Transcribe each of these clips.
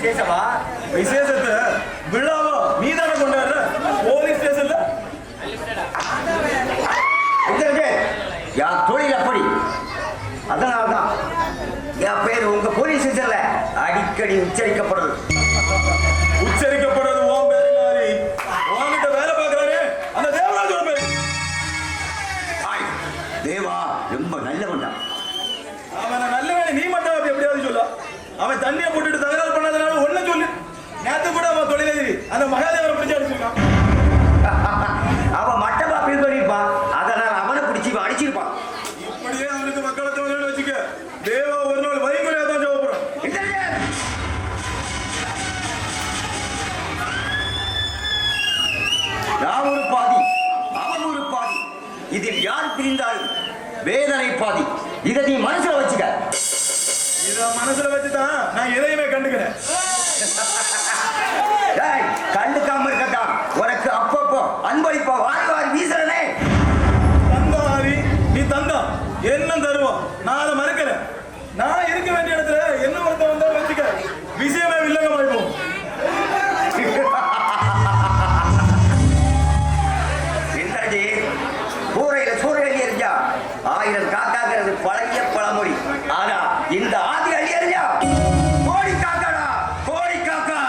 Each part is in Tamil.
விசேஷமா? விசேஷத்தை விழாவோ நீதான கொண்டாடுற போலீஸ் ஸ்டேஷன்ல என் தொழில் அப்படி. அதனால்தான் என் பேர் உங்க போலீஸ் ஸ்டேஷன்ல அடிக்கடி உச்சரிக்கப்படுறது. உச்சரிக்கப்படுறது உன் பேரு மாதிரி உன்கிட்ட வேலை பார்க்கறானே அந்த தேவராஜோட பேரு. தேவா ரொம்ப நல்லவன் தான். அவனை நல்லவன் நீ மட்டும் அப்படி எப்படியாவது சொல்ல. அவன் தண்ணியை போட்டுட்டு தகராறு பண்ணாதனால ஒன்ன சொல்லு. நேத்து கூட அவன் தொழிலதிரி அந்த மகாதேவரை பிடிச்சு அடிச்சிருக்கான். அவன் மட்டமா பேர் பண்ணிருப்பான். அதனால அவனை பிடிச்சி அடிச்சிருப்பான். இப்படியே அவனுக்கு மக்களை தவறு வச்சுக்க. தேவா ஒரு நாள் வரிமுறையா தான் ஜெயிப்பறான். நான் ஒரு பாதி, அவன் ஒரு பாதி. இதில் யார் பிரிந்தாலும் வேதனை பாதி. இதை நீ மனசுல வச்சுக்க. இத மனசுல வச்சுதான் நான் எதையுமே கண்டுக்கிறேன். கண்டுக்காம இருக்கட்டான். உனக்கு அப்பப்போ அன்பளிப்பா வாரி வாரி வீசுறனே. தந்தாரி நீ தந்தா என்ன தருவோம். நான் அதை மறுக்கிறேன். நான் இருக்க வேண்டிய இடத்துல என்ன ஒருத்த வந்தா வச்சுக்க. விஷயமே வில்லங்கமாயிப்போம். என்னடி கூரையில சூரியன் எரிஞ்சா 1000 காக்காங்கிறது பழைய பழமொழி. ஆனா இந்த ஆதி அடி எரிஞ்சா கோடி காக்காடா, கோடி காக்கா.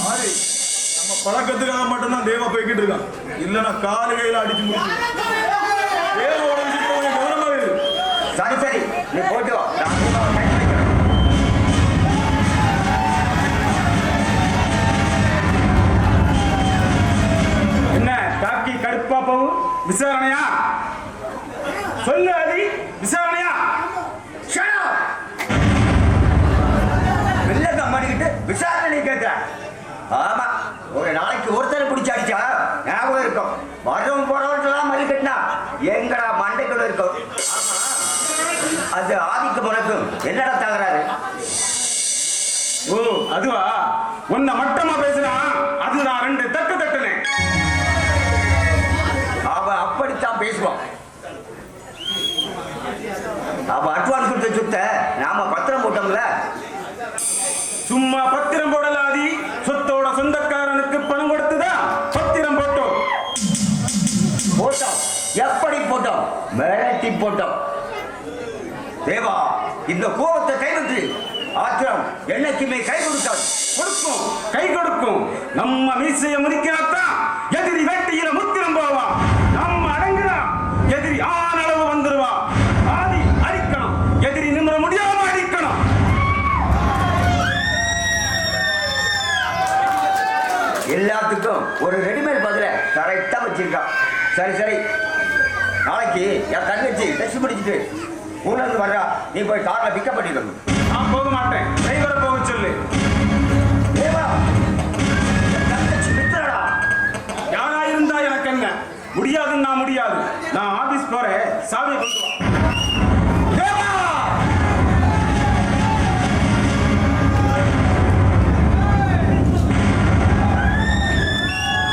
ஆதி நம்ம பழக்கத்துக்காக மட்டும்தான் தேவா போய்கிட்டு இருக்கான். இல்லைன்னா காலு கையில அடிச்சு முடிச்சு தேவோட விஷயத்தை கொஞ்சம் கவனமாக இரு. சரி சரி நீ போட்டு வா. என்ன காக்கி கருப்பா போகும் விசாரணையா? சொல்லு அதி, விசாரணையா? வெள்ளக்க மாட்டிக்கிட்டு விசாரணை கேட்க. ஆமா, ஒரு நாளைக்கு ஒருத்தரை பிடிச்சி அடிச்சா ஞாபகம் இருக்கும். வர்றவன் போறவன் மல்லி கட்டினா எங்கடா மண்டைக்குள்ள இருக்கும். அது ஆதிக்கு உனக்கும் என்னடா தகராறு? ஓ அதுவா? உன்னை மட்டமா பேசினா அது நான் 2 தட்டு தட்டுனேன். அவ அப்படித்தான் பேசுவான். அவ அட்வான்ஸ் கொடுத்த சுத்த நாம பத்திரம் போட்டோம்ல. சும்மா பத்திரம் போடலாதி. சொத்தோட சொந்தக்காரனுக்கு பணம் கொடுத்துதான் பத்திரம் போட்டோம். போட்டோம். எப்படி போட்டோம்? மிரட்டி போட்டோம். தேவா இந்த கோபத்தை கைவிட்டு. ஆத்திரம் என்னைக்குமே கை கொடுக்காது. கொடுக்கும், கை கொடுக்கும். நம்ம மீசைய முறிக்கிறாத்தான் எதிரி வெட்டியில முத்திரம் போவான். நம்ம அடங்குறா எதிரி ஆனளவு வந்துருவான். ஆதி அடிக்கணும், எதிரி நிமிர முடியாம அடிக்கணும். எல்லாத்துக்கும் ஒரு ரெடிமேட் பதில கரெக்டா வச்சிருக்கான். சரி சரி, நாளைக்கு என் தங்கச்சி டெஸ்ட் முடிச்சுட்டு ஊர்ல இருந்து வர்றா. நீ போய் கார்ல பிக்கப் பண்ணிக்கணும். நான் போக மாட்டேன், டிரைவரை போக சொல்லு. தேவா தங்கச்சி மித்திரடா. யாரா இருந்தா எனக்கு என்ன? முடியாதுன்னா முடியாது. நான் ஆபீஸ் போறேன், சாவியை கொண்டு வா.